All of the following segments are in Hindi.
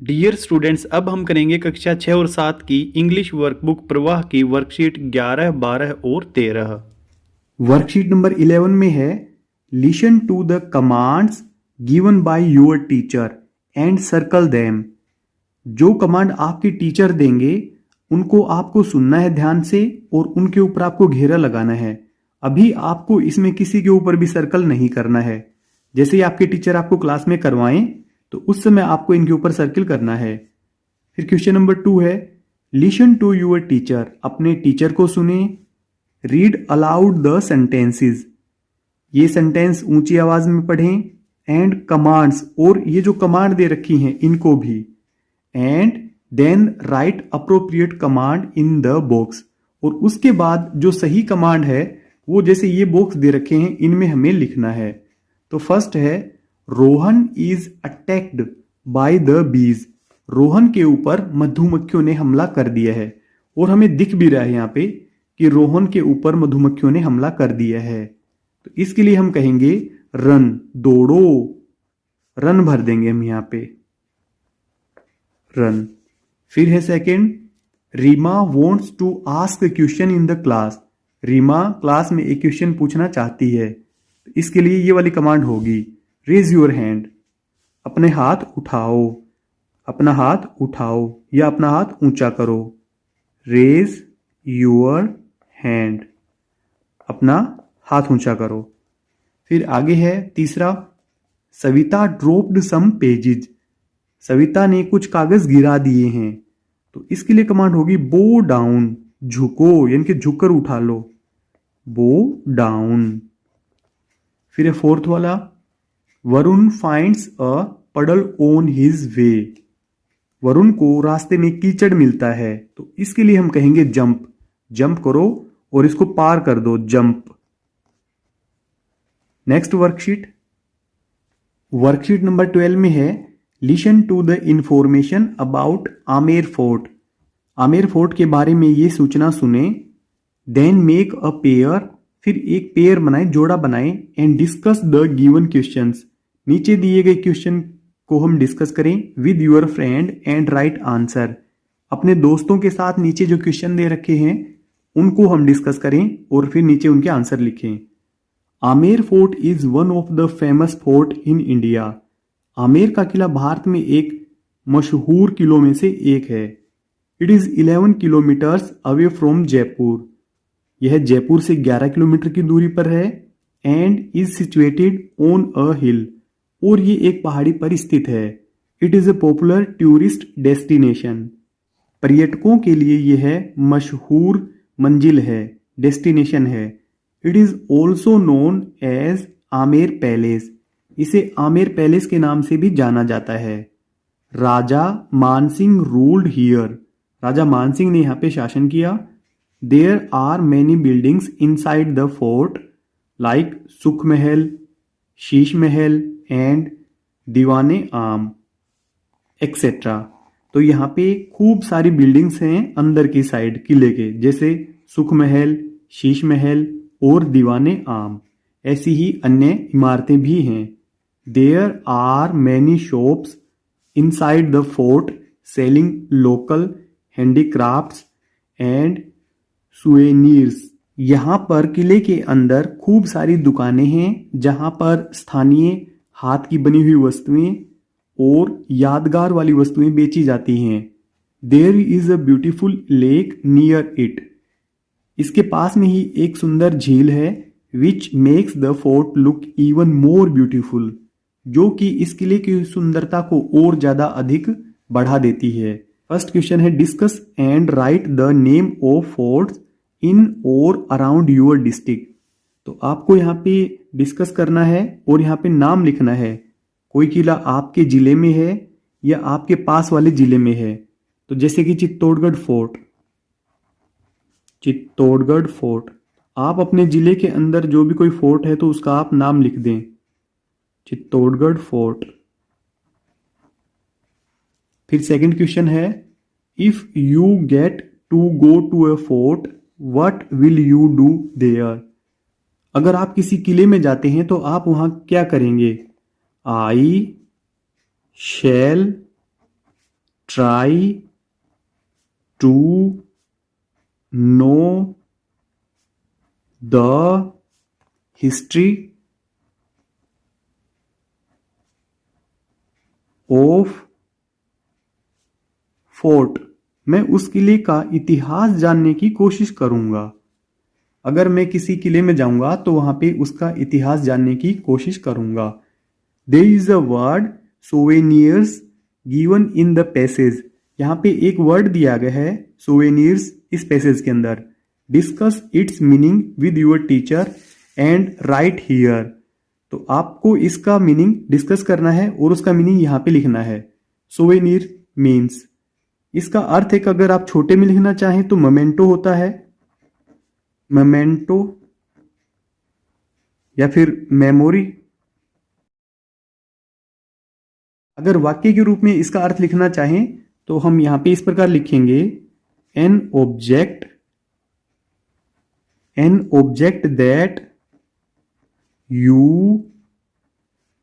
डियर स्टूडेंट्स, अब हम करेंगे कक्षा 6 और 7 की इंग्लिश वर्कबुक प्रवाह की वर्कशीट 11, 12 और 13। वर्कशीट नंबर 11 में है listen to the commands given by your teacher and circle them. जो कमांड आपके टीचर देंगे उनको आपको सुनना है ध्यान से और उनके ऊपर आपको घेरा लगाना है। अभी आपको इसमें किसी के ऊपर भी सर्कल नहीं करना है। जैसे ही आपके टीचर आपको क्लास में करवाएं तो उस समय आपको इनके ऊपर सर्किल करना है। फिर क्वेश्चन नंबर 2 है लिसन टू योर टीचर। अपने टीचर को सुने। Read aloud the sentences. ये सेंटेंस ऊंची आवाज में पढ़ें। एंड कमांड्स, और ये जो कमांड दे रखी हैं इनको भी। And then write appropriate command in the box. और उसके बाद जो सही कमांड है वो जैसे ये बॉक्स दे रखे हैं इनमें हमें लिखना है। तो फर्स्ट है Rohan is attacked by the bees. Rohan के ऊपर मधुमक्खियों ने हमला कर दिया है। और हमें दिख भी रहा है यहाँ पे कि रोहन के ऊपर मधुमक्खियों ने हमला कर दिया है। तो इसके लिए हम कहेंगे रन, दौड़ो। रन भर देंगे हम यहाँ पे, रन। फिर है second, Reema wants to ask a question in the class. Reema class में एक क्वेश्चन पूछना चाहती है। तो इसके लिए ये वाली कमांड होगी रेज योर हैंड। अपने हाथ उठाओ, अपना हाथ उठाओ या अपना हाथ ऊंचा करो। रेज योर हैंड, अपना हाथ ऊंचा करो। फिर आगे है तीसरा, सविता ड्रॉप्ड सम पेजेज। सविता ने कुछ कागज गिरा दिए हैं। तो इसके लिए कमांड होगी बो डाउन, झुको यानी कि झुककर उठा लो, बो डाउन। फिर है फोर्थ वाला, वरुण फाइंड्स अ पडल ऑन हिज वे। वरुण को रास्ते में कीचड़ मिलता है। तो इसके लिए हम कहेंगे जंप। जंप करो और इसको पार कर दो, jump. Next worksheet, worksheet number 12 में है listen to the information about Amer fort. Amer fort के बारे में ये सूचना सुने। देन मेक अ पेयर, फिर एक पेयर बनाए, जोड़ा बनाए। And discuss the given questions. नीचे दिए गए क्वेश्चन को हम डिस्कस करें with your friend and right answer. अपने दोस्तों के साथ नीचे जो क्वेश्चन दे रखे हैं उनको हम डिस्कस करें और फिर नीचे उनके आंसर लिखें। Amer fort is one of the famous fort in India. Amer का किला भारत में एक मशहूर किलों में से एक है। It is 11 kilometres away from Jaipur. यह जयपुर से 11 किलोमीटर की दूरी पर है। And is situated on a hill, और ये एक पहाड़ी पर स्थित है। It is a popular tourist destination. पर्यटकों के लिए यह मशहूर मंजिल है, डेस्टिनेशन है। It is also known as Amer Palace. इसे आमेर पैलेस के नाम से भी जाना जाता है। Raja Mansingh ruled here. राजा मानसिंह ने यहाँ पे शासन किया। There are many buildings inside the fort like Sukh Mahal, Sheesh Mahal and दीवाने आम एक्सेट्रा। तो यहाँ पे खूब सारी बिल्डिंग्स हैं अंदर की साइड किले के, जैसे सुख महल, शीश महल और दीवाने आम। ऐसी ही अन्य इमारतें भी हैं। There are many shops inside the fort selling local handicrafts and souvenirs. यहाँ पर किले के अंदर खूब सारी दुकानें हैं जहाँ पर स्थानीय हाथ की बनी हुई वस्तुएं और यादगार वाली वस्तुएं बेची जाती हैं। There is a beautiful lake near it. इसके पास में ही एक सुंदर झील है which makes the fort look even more beautiful, जो कि इस किले की सुंदरता को और ज्यादा अधिक बढ़ा देती है। फर्स्ट क्वेश्चन है discuss and write the name of forts in और अराउंड योर डिस्ट्रिक्ट। तो आपको यहाँ पे डिस्कस करना है और यहाँ पे नाम लिखना है। कोई किला आपके जिले में है या आपके पास वाले जिले में है। तो जैसे कि चित्तौड़गढ़ फोर्ट, चित्तौड़गढ़ फोर्ट। आप अपने जिले के अंदर जो भी कोई फोर्ट है तो उसका आप नाम लिख दें, चित्तौड़गढ़ फोर्ट। फिर सेकंड क्वेश्चन है if you get to go to a fort what will you do there. अगर आप किसी किले में जाते हैं तो आप वहां क्या करेंगे। I shall try to know the history of fort. मैं उस किले का इतिहास जानने की कोशिश करूंगा। अगर मैं किसी किले में जाऊंगा तो वहां पे उसका इतिहास जानने की कोशिश करूंगा। There is a word souvenirs given in the passage. यहाँ पे एक वर्ड दिया गया है सोवेनियर्स इस पैसेज के अंदर। Discuss it's meaning with your teacher and right here. तो आपको इसका मीनिंग डिस्कस करना है और उसका मीनिंग यहाँ पे लिखना है। सोवेनियर मीन्स, इसका अर्थ है कि अगर आप छोटे में लिखना चाहें तो मोमेंटो होता है, मोमेंटो या फिर मेमोरी। अगर वाक्य के रूप में इसका अर्थ लिखना चाहें तो हम यहां पे इस प्रकार लिखेंगे, an object that you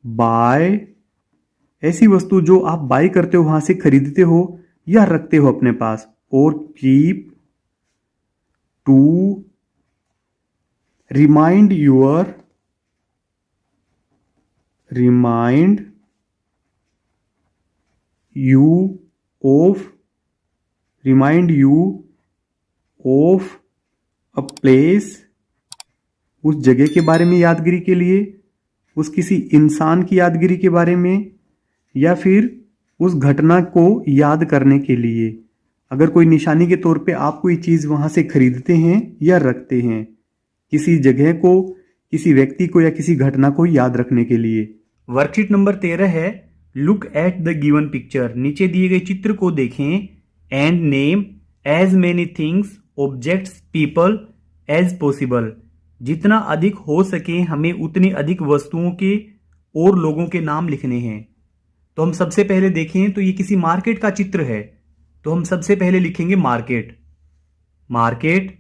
buy, ऐसी वस्तु जो आप बाय करते हो, वहां से खरीदते हो या रखते हो अपने पास। और keep to remind you of a place, उस जगह के बारे में यादगिरी के लिए, उस किसी इंसान की यादगिरी के बारे में, या फिर उस घटना को याद करने के लिए। अगर कोई निशानी के तौर पे आप कोई चीज वहां से खरीदते हैं या रखते हैं, किसी जगह को, किसी व्यक्ति को या किसी घटना को याद रखने के लिए। वर्कशीट नंबर 13 है look at the given picture. नीचे दिए गए चित्र को देखें and name as many things objects people as possible. जितना अधिक हो सके हमें उतनी अधिक वस्तुओं के और लोगों के नाम लिखने हैं। तो हम सबसे पहले देखें तो ये किसी मार्केट का चित्र है, तो हम सबसे पहले लिखेंगे मार्केट।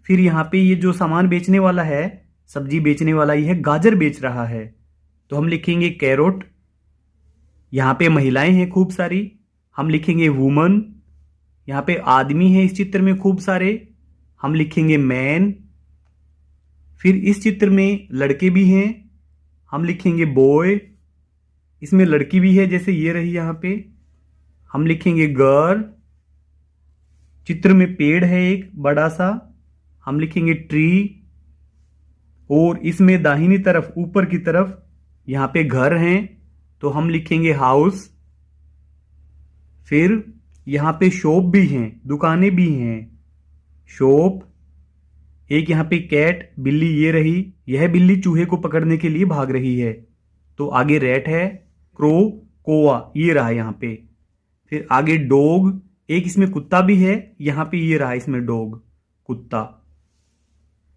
फिर यहां पे ये जो सामान बेचने वाला है, सब्जी बेचने वाला, ये है गाजर बेच रहा है, तो हम लिखेंगे कैरोट। यहां पे महिलाएं हैं खूब सारी, हम लिखेंगे वुमन। यहां पे आदमी है इस चित्र में खूब सारे, हम लिखेंगे मैन। फिर इस चित्र में लड़के भी हैं, हम लिखेंगे बॉय। इसमें लड़की भी है, जैसे ये रही यहां पे, हम लिखेंगे गर्ल। चित्र में पेड़ है एक बड़ा सा, हम लिखेंगे ट्री। और इसमें दाहिनी तरफ ऊपर की तरफ यहां पे घर हैं, तो हम लिखेंगे हाउस। फिर यहां पे शॉप भी हैं, दुकानें भी हैं, शॉप। एक यहां पे कैट, बिल्ली ये रही, यह बिल्ली चूहे को पकड़ने के लिए भाग रही है। तो आगे रैट है, क्रो, कोआ ये रहा यहां पे। फिर आगे डॉग, एक इसमें कुत्ता भी है, यहां पे ये रहा इसमें डॉग, कुत्ता।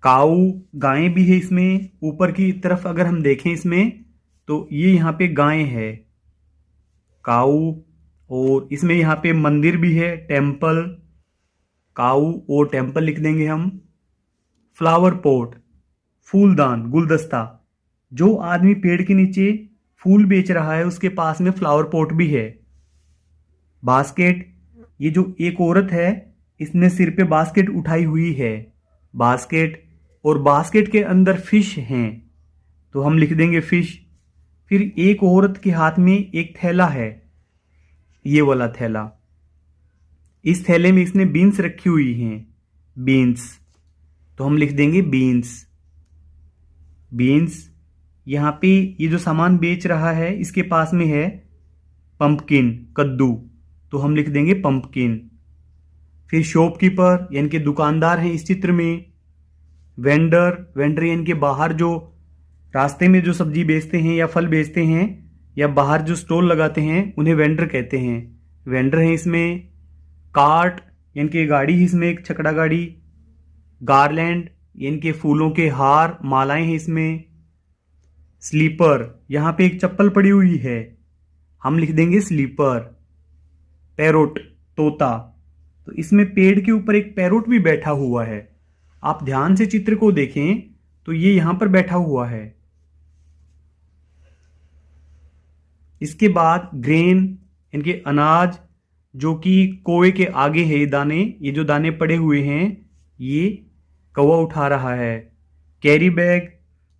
काऊ, गायें भी है इसमें, ऊपर की तरफ अगर हम देखें इसमें तो ये यहां पे गायें है, काऊ। और इसमें यहां पे मंदिर भी है, टेम्पल। काऊ और टेम्पल लिख देंगे हम। फ्लावर पॉट, फूलदान, गुलदस्ता। जो आदमी पेड़ के नीचे फूल बेच रहा है उसके पास में फ्लावर पॉट भी है। बास्केट, ये जो एक औरत है इसने सिर पे बास्केट उठाई हुई है, बास्केट। और बास्केट के अंदर फिश हैं, तो हम लिख देंगे फिश। फिर एक औरत के हाथ में एक थैला है, ये वाला थैला। इस थैले में इसने बीन्स रखी हुई हैं, बीन्स, तो हम लिख देंगे बीन्स। यहां पे ये जो सामान बेच रहा है इसके पास में है पंपकिन, कद्दू, तो हम लिख देंगे पंपकिन। फिर शॉपकीपर यानी कि दुकानदार हैं इस चित्र में। वेंडर यानी कि बाहर जो रास्ते में जो सब्जी बेचते हैं या फल बेचते हैं या बाहर जो स्टॉल लगाते हैं उन्हें वेंडर कहते हैं, वेंडर हैं इसमें। कार्ट यानी कि गाड़ी, इसमें एक छकड़ा गाड़ी। गार्लैंड यानी कि फूलों के हार, मालाएं हैं इसमें। स्लीपर, यहां पे एक चप्पल पड़ी हुई है, हम लिख देंगे स्लीपर। पैरोट, तोता, तो इसमें पेड़ के ऊपर एक पैरोट भी बैठा हुआ है। आप ध्यान से चित्र को देखें तो ये यहां पर बैठा हुआ है। इसके बाद ग्रेन यानी कि अनाज, जो कि कौवे के आगे है। ये जो दाने पड़े हुए हैं ये कौवा उठा रहा है। कैरी बैग,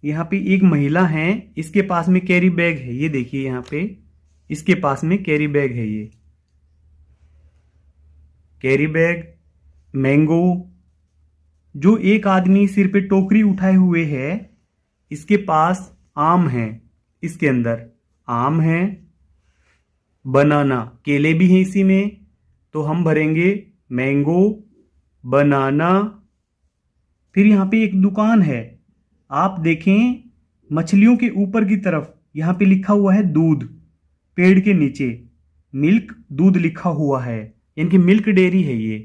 यहाँ पे एक महिला है, इसके पास में कैरी बैग है। ये देखिए यहाँ पे इसके पास में कैरी बैग है। ये कैरी बैग। मैंगो, जो एक आदमी सिर पे टोकरी उठाए हुए है, इसके पास आम है, इसके अंदर आम है। बनाना, केले भी हैं इसी में, तो हम भरेंगे मैंगो, बनाना। फिर यहाँ पे एक दुकान है, आप देखें मछलियों के ऊपर की तरफ यहाँ पे लिखा हुआ है दूध, पेड़ के नीचे मिल्क दूध लिखा हुआ है, यानी कि मिल्क डेयरी है ये,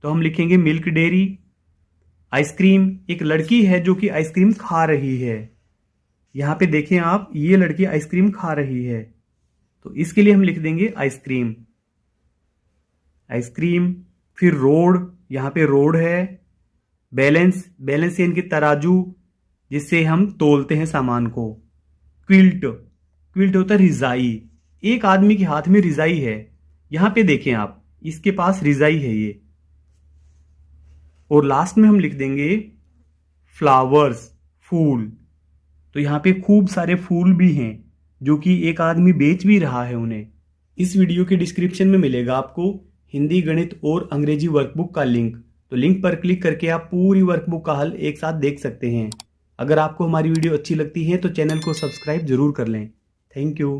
तो हम लिखेंगे मिल्क डेयरी। आइसक्रीम, एक लड़की है जो कि आइसक्रीम खा रही है। यहाँ पे देखें आप, ये लड़की आइसक्रीम खा रही है, तो इसके लिए हम लिख देंगे आइसक्रीम। आइसक्रीम। फिर रोड, यहाँ पे रोड है। बैलेंस, बैलेंस यानी कि तराजू, जिससे हम तोलते हैं सामान को। क्विल्ट, क्विल्ट होता है रिजाई, एक आदमी के हाथ में रिजाई है। यहाँ पे देखें आप, इसके पास रिजाई है ये। और लास्ट में हम लिख देंगे फ्लावर्स, फूल। तो यहाँ पे खूब सारे फूल भी हैं जो कि एक आदमी बेच भी रहा है उन्हें। इस वीडियो के डिस्क्रिप्शन में मिलेगा आपको हिंदी, गणित और अंग्रेजी वर्कबुक का लिंक, तो लिंक पर क्लिक करके आप पूरी वर्कबुक का हल एक साथ देख सकते हैं। अगर आपको हमारी वीडियो अच्छी लगती है तो चैनल को सब्सक्राइब जरूर कर लें। Thank you.